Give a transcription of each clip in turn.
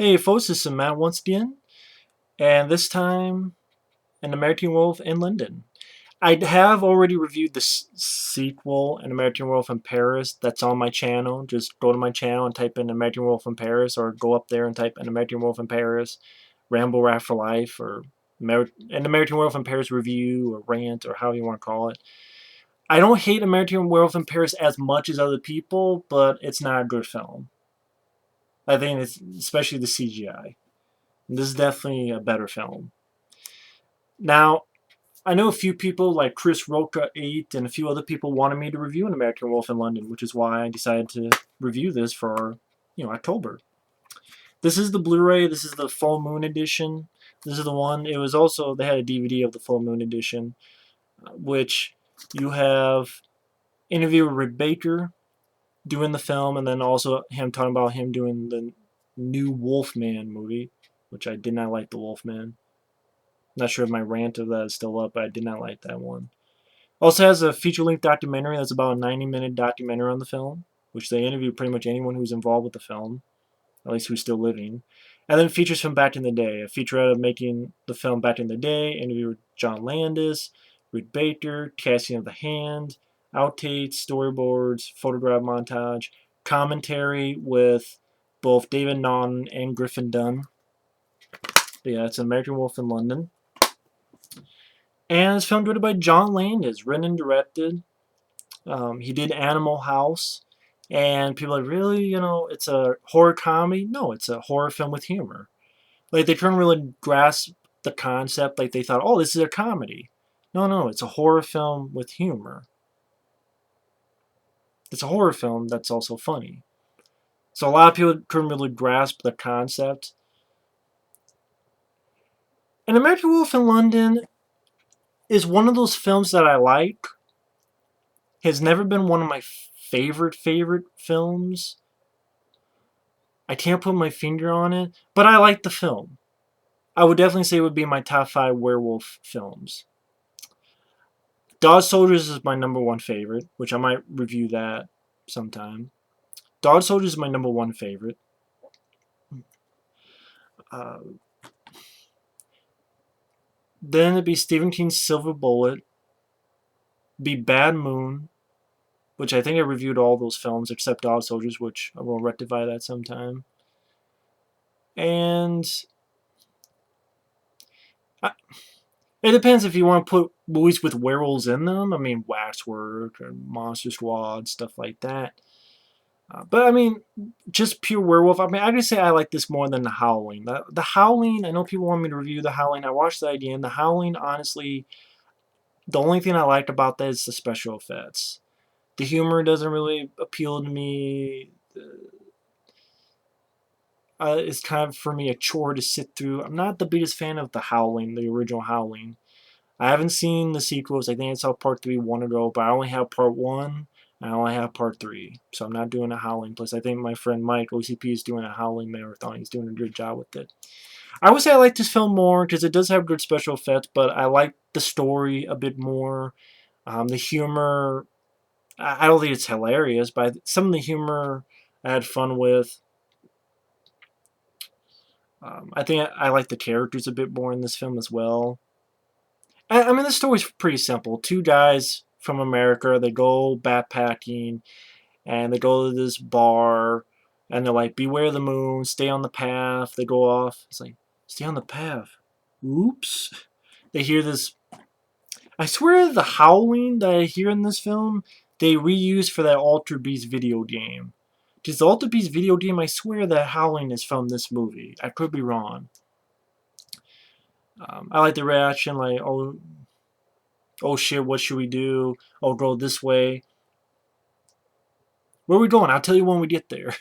Hey folks, this is Matt once again, and this time an American Werewolf in London. I have already reviewed the sequel, An American Werewolf in Paris. That's on my channel. Just go to my channel and type in American Werewolf in Paris, or go up there and type An American Werewolf in Paris, Ramble Rat for Life, or An American Werewolf in Paris review, or rant, or however you want to call it. I don't hate American Werewolf in Paris as much as other people, but it's not a good film. I think it's especially the CGI. This is definitely a better film. Now, I know a few people like Chris Roca 8 and a few other people wanted me to review An American Werewolf in London, which is why I decided to review this for, October. This is the Blu-ray. This is the Full Moon edition. This is the one. It was also, they had a DVD of the Full Moon edition, which you have interview with Rick Baker doing the film, and then also him talking about him doing the new Wolfman movie, which I did not like the Wolfman. Not sure if my rant of that is still up, but I did not like that one. Also has a feature-length documentary that's about a 90-minute documentary on the film, which they interview pretty much anyone who's involved with the film, at least who's still living. And then features from back in the day. A featurette of making the film back in the day, interview with John Landis, Rick Baker, casting of the hand, outtakes, storyboards, photograph montage, commentary with both David Naughton and Griffin Dunne. But yeah, it's American Werewolf in London. And it's film directed by John Landis, written and directed. He did Animal House. And people are like, really? It's a horror comedy? No, it's a horror film with humor. Like, they couldn't really grasp the concept. Like, they thought, oh, this is a comedy. No, it's a horror film with humor. It's a horror film that's also funny. So a lot of people couldn't really grasp the concept. And American Werewolf in London is one of those films that I like. Has never been one of my favorite films. I can't put my finger on it, but I like the film. I would definitely say it would be my top 5 werewolf films. Dog Soldiers is my number 1 favorite, which I might review that sometime. Dog Soldiers is my number 1 favorite. Then it'd be Stephen King's Silver Bullet. Be Bad Moon, which I think I reviewed all those films except Dog Soldiers, which I will rectify that sometime. And it depends if you want to put movies with werewolves in them. I mean, Waxwork or Monster Squad, stuff like that. But I mean, just pure werewolf. I mean, I just say I like this more than The Howling. The Howling, I know people want me to review The Howling. I watched that again. The Howling, honestly, the only thing I liked about that is the special effects. The humor doesn't really appeal to me. It's kind of, for me, a chore to sit through. I'm not the biggest fan of The Howling, the original Howling. I haven't seen the sequels. I think I saw part 3 1 ago, but I only have part 1. I only have part 3. So I'm not doing a Howling. Plus, I think my friend Mike, OCP, is doing a Howling marathon. He's doing a good job with it. I would say I like this film more because it does have good special effects, but I like the story a bit more. The humor, I don't think it's hilarious, but some of the humor I had fun with. I think I like the characters a bit more in this film as well. I mean, the story's pretty simple. 2 guys from America, they go backpacking, and they go to this bar, and they're like, beware the moon, stay on the path. They go off. It's like, stay on the path. Oops. They hear this. I swear the howling that I hear in this film, they reused for that Altered Beast video game. Because the Altered Beast video game, I swear that howling is from this movie. I could be wrong. I like the reaction, like, oh shit, what should we do? Oh, go this way. Where are we going? I'll tell you when we get there.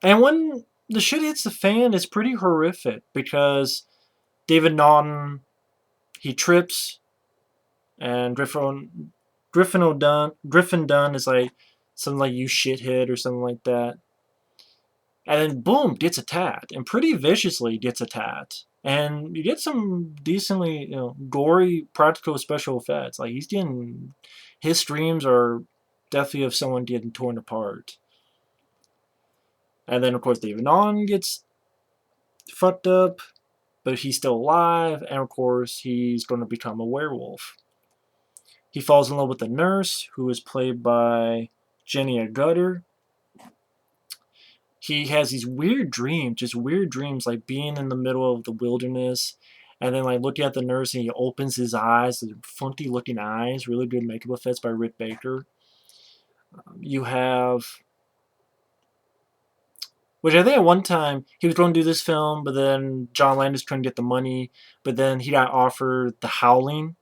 And when the shit hits the fan, it's pretty horrific because David Naughton, he trips, and Griffin Dunne is like something like, you shithead, or something like that. And then boom, gets attacked, and pretty viciously gets attacked. And you get some decently, gory practical special effects. Like, his streams are definitely of someone getting torn apart. And then, of course, David Naughton gets fucked up, but he's still alive, and of course, he's going to become a werewolf. He falls in love with the nurse, who is played by Jenny Agutter. He has these weird dreams, just weird dreams, like being in the middle of the wilderness, and then like looking at the nurse, and he opens his eyes, the funky looking eyes, really good makeup effects by Rick Baker. You have, which I think at one time he was going to do this film, but then John Landis couldn't get the money, but then he got offered The Howling.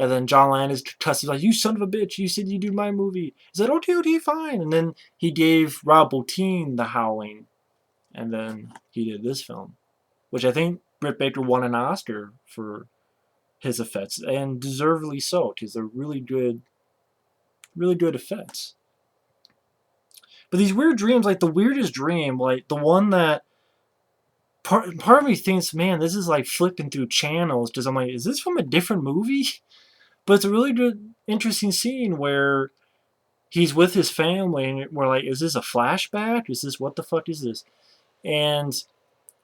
And then John Landis cusses like, "You son of a bitch! You said you'd do my movie." He said, "Okay, okay, fine." And then he gave Rob Bottin The Howling, and then he did this film, which I think Britt Baker won an Oscar for his effects, and deservedly so, because they're really good effects. But these weird dreams, like the weirdest dream, like the one that part of me thinks, man, this is like flipping through channels, because I'm like, is this from a different movie? But it's a really good, interesting scene where he's with his family, and we're like, is this a flashback? Is this, what the fuck is this? And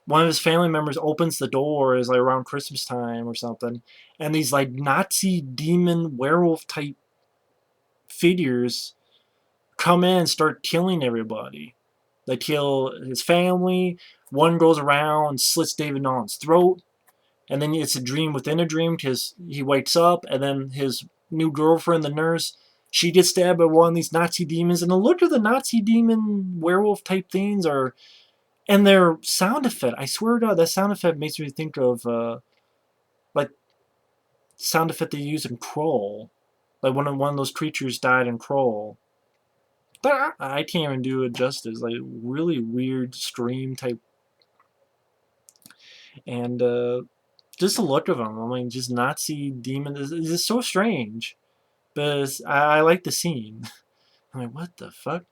one of his family members opens the door, is like around Christmas time or something, and these like Nazi demon werewolf type figures come in and start killing everybody. They kill his family. One goes around and slits David Naughton's throat, and then it's a dream within a dream, because he wakes up, and then his new girlfriend, the nurse, she gets stabbed by one of these Nazi demons, and the look of the Nazi demon werewolf type things are, and their sound effect, I swear to God, that sound effect makes me think of like sound effect they use in Kroll, like when one of those creatures died in Kroll. But I can't even do it justice. Like really weird scream type, and just the look of them. I mean, just Nazi demon is just so strange. But I like the scene. I'm like, what the fuck?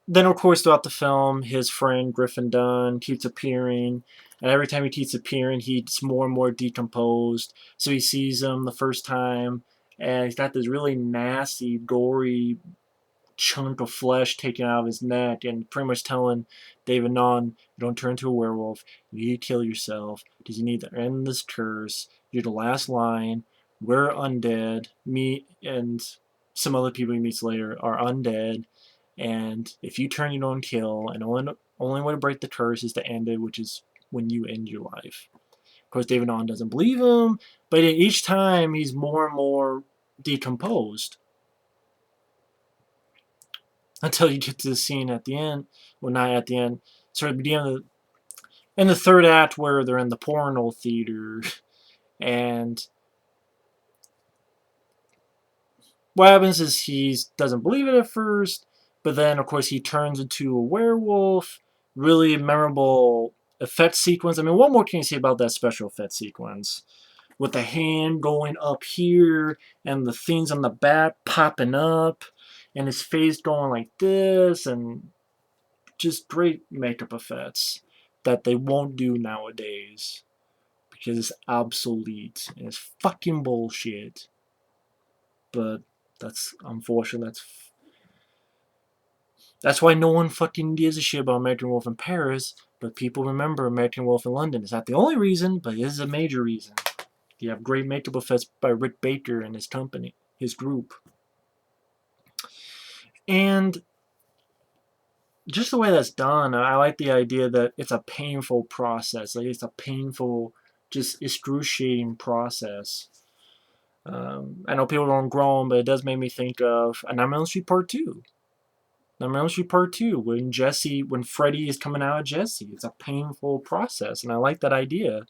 Then, of course, throughout the film, his friend Griffin Dunne keeps appearing, and every time he keeps appearing, he's more and more decomposed. So he sees him the first time, and he's got this really nasty, gory chunk of flesh taken out of his neck, and pretty much telling David Naughton, "Don't turn into a werewolf. You need to kill yourself because you need to end this curse. You're the last line. We're undead. Me and some other people he meets later are undead. And if you turn, you don't kill. And only way to break the curse is to end it, which is when you end your life." Of course, David Naughton doesn't believe him, but each time he's more and more decomposed until you get to the scene at the end. Well, not at the end. Sort of beginning of in the third act where they're in the porno theater, and what happens is he doesn't believe it at first, but then of course he turns into a werewolf. Really memorable effect sequence. I mean, what more can you say about that special effect sequence? With the hand going up here, and the things on the back popping up, and his face going like this, and just great makeup effects that they won't do nowadays because it's obsolete and it's fucking bullshit. But that's unfortunate. That's why no one fucking gives a shit about American Wolf in Paris, but people remember American Wolf in London. It's not the only reason, but it is a major reason. You have great makeup effects by Rick Baker and his company, his group. And just the way that's done, I like the idea that it's a painful process. Like it's a painful, just excruciating process. I know people don't groan, but it does make me think of A Nightmare on Elm Street Part 2. Nightmare on Elm Street Part 2, when Freddy is coming out of Jesse. It's a painful process, and I like that idea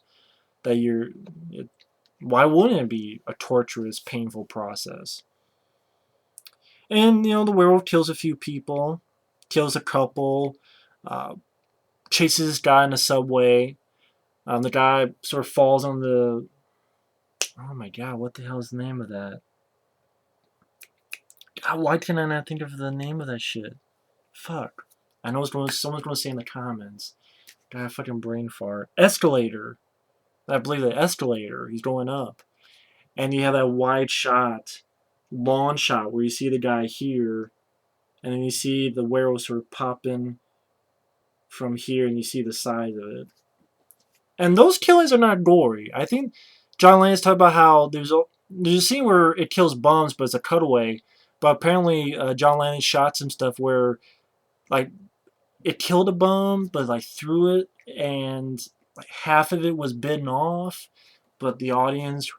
that why wouldn't it be a torturous, painful process? And, the werewolf kills a few people, kills a couple, uh, chases this guy in the subway. The guy sort of falls on the... Oh my god, what the hell is the name of that? God, why can I not think of the name of that shit? Fuck. I know someone's going to say in the comments. God, fucking brain fart. Escalator. I believe the escalator. He's going up. And you have that wide shot long shot where you see the guy here, and then you see the werewolf sort of popping from here, and you see the size of it. And those killings are not gory. I think John Landis talked about how there's a scene where it kills bums, but it's a cutaway. But apparently, John Landis shot some stuff where like it killed a bum, but like threw it, and like half of it was bitten off. But the audience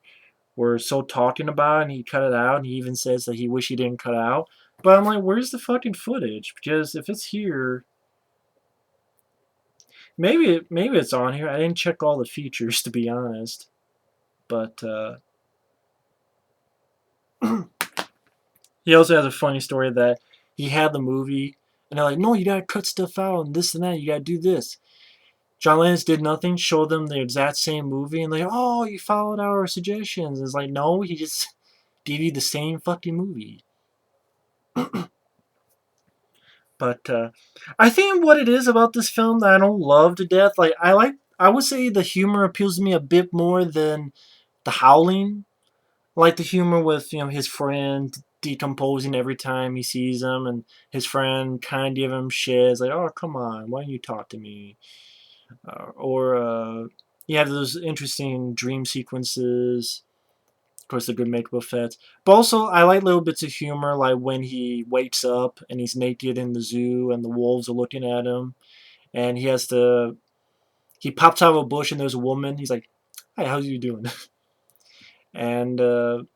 were so talking about it, and he cut it out. And he even says that he wish he didn't cut it out. But I'm like, where's the fucking footage? Because if it's here, maybe it's on here. I didn't check all the features to be honest. But he also has a funny story that he had the movie, and they're like, no, you gotta cut stuff out and this and that. You gotta do this. John Landis did nothing, showed them the exact same movie, and like, oh, you followed our suggestions. It's like, no, he just gave you the same fucking movie. But I think what it is about this film that I don't love to death, I would say the humor appeals to me a bit more than The Howling. I like the humor with his friend decomposing every time he sees him, and his friend kind of give him shit. It's like, oh come on, why don't you talk to me? Or you have those interesting dream sequences. Of course, the good makeup effects. But also, I like little bits of humor, like when he wakes up and he's naked in the zoo and the wolves are looking at him, and he pops out of a bush and there's a woman. He's like, "Hi, how's you doing?" and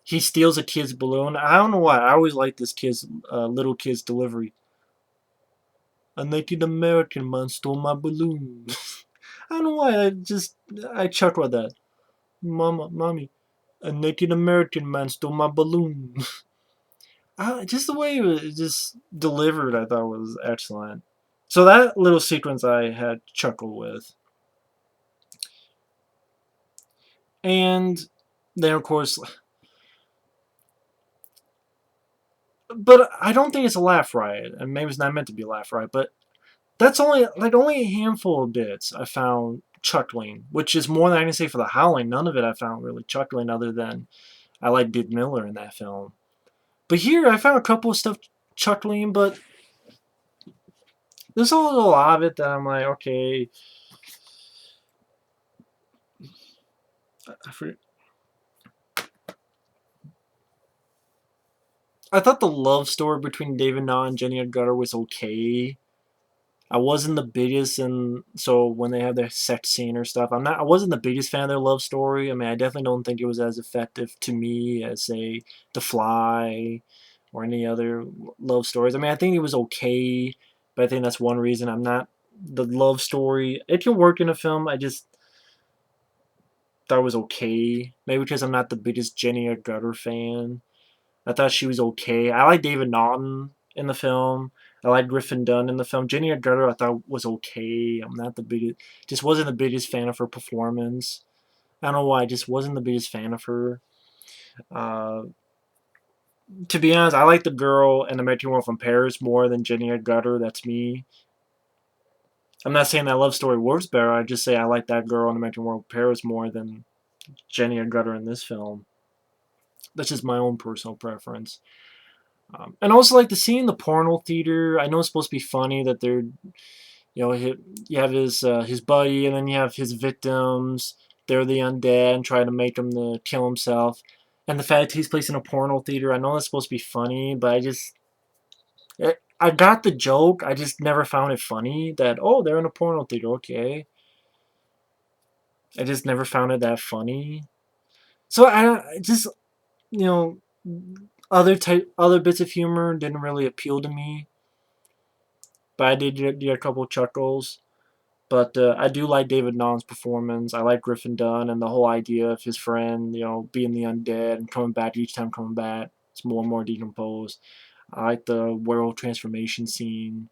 he steals a kid's balloon. I don't know why. I always like this little kid's delivery. A Native American man stole my balloon. I don't know why. I chuckle at that. Mommy, a Native American man stole my balloon. Just the way it was just delivered, I thought was excellent. So that little sequence I had chuckle with, and then of course, but I don't think it's a laugh riot, and maybe it's not meant to be a laugh riot, but that's only a handful of bits I found chuckling, which is more than I can say for The Howling. None of it I found really chuckling, other than I like Dick Miller in that film. But here I found a couple of stuff chuckling, but there's a lot of it that I'm like, okay. I thought the love story between David Naughton and Jenny Agutter was okay. I wasn't the biggest, and so when they have their sex scene or stuff, I wasn't the biggest fan of their love story. I mean, I definitely don't think it was as effective to me as say The Fly or any other love stories. I mean, I think it was okay, but I think that's one reason I'm not the love story. It can work in a film. I just thought it was okay. Maybe because I'm not the biggest Jenny Agutter fan. I thought she was okay. I like David Naughton in the film. I like Griffin Dunne in the film. Jenny Agutter I thought was okay. I'm not the biggest, just wasn't the biggest fan of her performance. I don't know why. I just wasn't the biggest fan of her. Uh, to be honest, I like the girl in American Werewolf in Paris more than Jenny Agutter. That's me. I'm not saying that love story works better. I just say I like that girl in American Werewolf in Paris more than Jenny Agutter in this film. That's just my own personal preference. And also like the scene in the porno theater. I know it's supposed to be funny that they're, you have his buddy, and then you have his victims. They're the undead and try to make him to kill himself. And the fact that takes place in a porno theater. I know that's supposed to be funny, but I got the joke. I just never found it funny that they're in a porno theater. Okay, I just never found it that funny. So I just you know other bits of humor didn't really appeal to me, but I did get a couple chuckles. But I do like David Naughton's performance. I like Griffin Dunne and the whole idea of his friend, being the undead and coming back each time coming back. It's more and more decomposed. I like the werewolf transformation scene.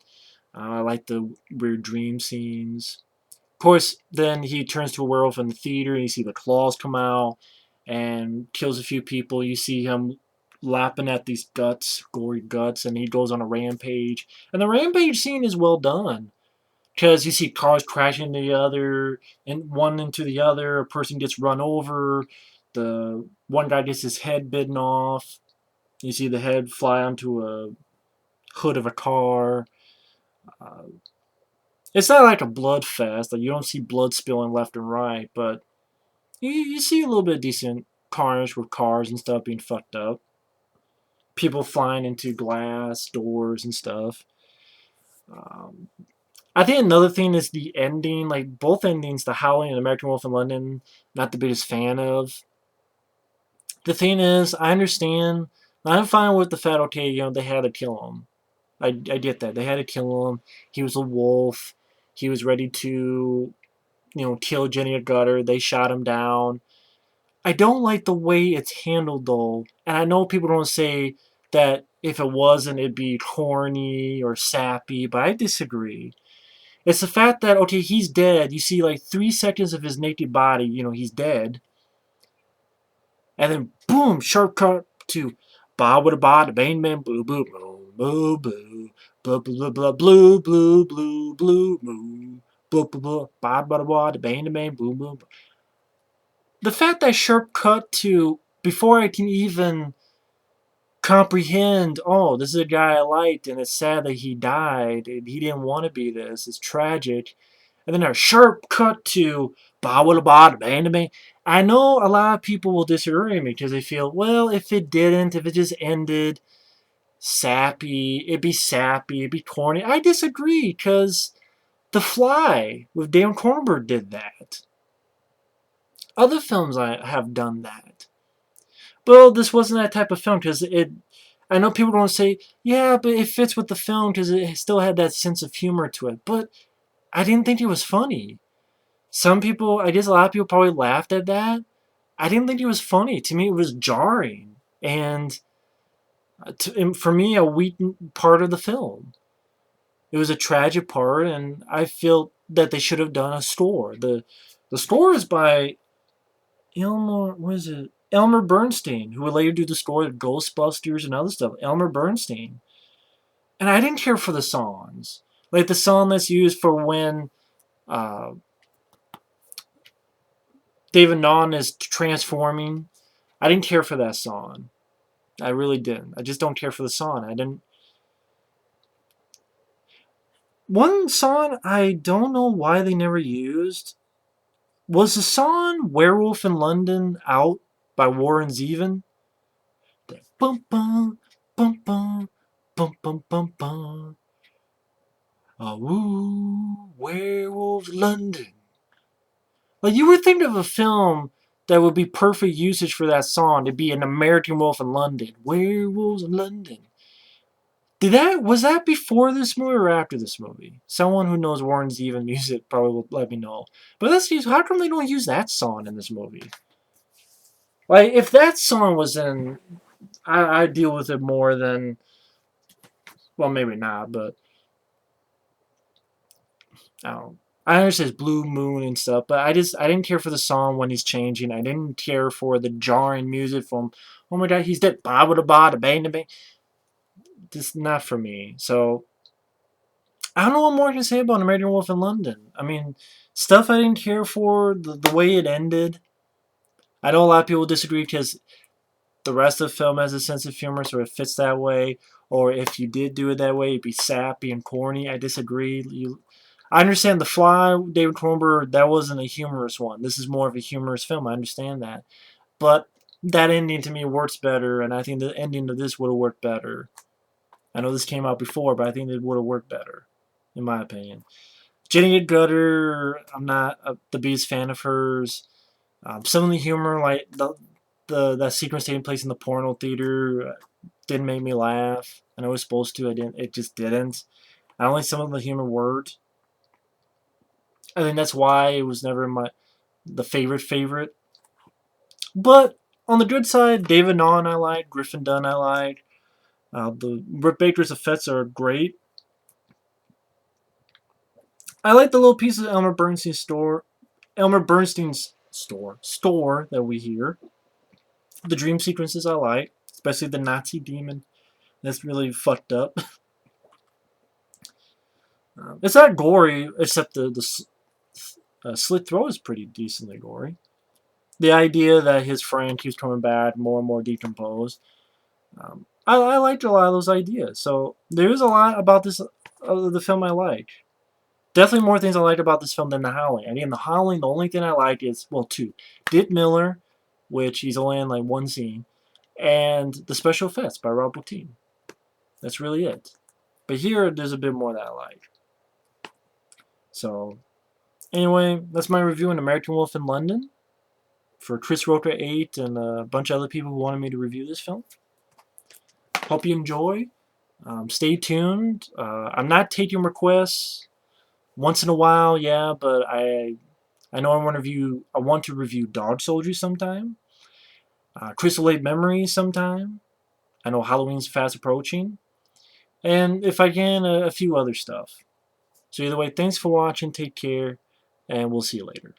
I like the weird dream scenes. Of course, then he turns to a werewolf in the theater, and you see the claws come out and kills a few people. You see him lapping at these guts, gory guts, and he goes on a rampage. And the rampage scene is well done because you see cars crashing into the other and one into the other. A person gets run over. The one guy gets his head bitten off. You see the head fly onto a hood of a car. Uh, it's not like a blood fest. Like, you don't see blood spilling left and right, but you see a little bit of decent carnage with cars and stuff being fucked up. People flying into glass doors and stuff. Um, I think another thing is the ending. Like, both endings, The Howling and American Wolf in London, not the biggest fan of. The thing is, I understand. I'm fine with the fact, okay, they had to kill him. I get that. They had to kill him. He was a wolf. He was ready to, kill Jenny Agutter. They shot him down. I don't like the way it's handled, though. And I know people don't say that if it wasn't, it'd be corny or sappy, but I disagree. It's the fact that, okay, he's dead. You see, like, 3 seconds of his naked body, he's dead. And then, boom, sharp cut to ba with a ba, the bang bang, boo boo boo boo boo, blah blah blah blue blue blue blue moo, blah blah blah, ba ba ba, the bang bang, boom boom. The fact that sharp cut to before I can even comprehend, oh, this is a guy I liked, and it's sad that he died, and he didn't want to be this. It's tragic. And then a sharp cut to ba ba ba bang bang. I know a lot of people will disagree with me because they feel, well, if it didn't, if it just ended sappy, it'd be corny. I disagree because The Fly with Dan Cronenberg did that. Other films I have done that. Well, this wasn't that type of film because it. I know people don't say, yeah, but it fits with the film because it still had that sense of humor to it. But I didn't think it was funny. Some people, I guess a lot of people probably laughed at that. I didn't think it was funny. To me, it was jarring. And for me, a weak part of the film. It was a tragic part, and I feel that they should have done a score. The score is by Elmer Bernstein, who would later do the score of Ghostbusters and other stuff. Elmer Bernstein. And I didn't care for the songs. Like the song that's used for when uh, David Naughton is transforming. I didn't care for that song. I really didn't. I just don't care for the song. I didn't. One song I don't know why they never used was the song "Werewolf in London" out by Warren Zevon. Bum bum bum bum bum bum bum bum. Oh, woo, Werewolf London. Like, you would think of a film that would be perfect usage for that song to be an American Wolf in London. Werewolves in London. Was that before this movie or after this movie? Someone who knows Warren Zevon music probably will let me know. But how come they don't use that song in this movie? Like, if that song was in, I deal with it more than, well, maybe not, but I don't know. I understand it's Blue Moon and stuff, but I didn't care for the song when he's changing. I didn't care for the jarring music from, oh my god, he's dead, ba ba ba da bang da bang. Just not for me. So I don't know what more I can say about American Wolf in London. I mean, stuff I didn't care for, the way it ended. I know a lot of people disagree because the rest of the film has a sense of humor, so it fits that way. Or if you did do it that way, it'd be sappy and corny. I disagree. I understand The Fly, David Cronenberg, that wasn't a humorous one. This is more of a humorous film. I understand that. But that ending to me works better, and I think the ending of this would have worked better. I know this came out before, but I think it would have worked better, in my opinion. Jenny Gutter, I'm not the biggest fan of hers. Some of the humor, like that sequence taking place in the porno theater, didn't make me laugh. I know it was supposed to. I didn't. It just didn't. I don't like some of the humor words. I think that's why it was never the favorite. But on the good side, David Naughton I like, Griffin Dunne I like. The Rick Baker's effects are great. I like the little pieces of Elmer Bernstein's store that we hear. The dream sequences I like, especially the Nazi demon. That's really fucked up. It's not gory, except the slit throat is pretty decently gory. The idea that his friend keeps coming back more and more decomposed. I liked a lot of those ideas. So there is a lot about this the film I like. Definitely more things I liked about this film than The Howling. Again, The Howling, the only thing I liked is, well, two. Dick Miller, which he's only in like one scene, and the special effects by Rob Bottin. That's really it. But here, there's a bit more that I like. So, anyway, that's my review on American Wolf in London for Chris Roker 8 and a bunch of other people who wanted me to review this film. Hope you enjoy. Stay tuned. I'm not taking requests once in a while, yeah, but I know I want to review Dog Soldiers sometime. Crystal Lake Memories sometime. I know Halloween's fast approaching. And if I can, a few other stuff. So either way, thanks for watching, take care, and we'll see you later.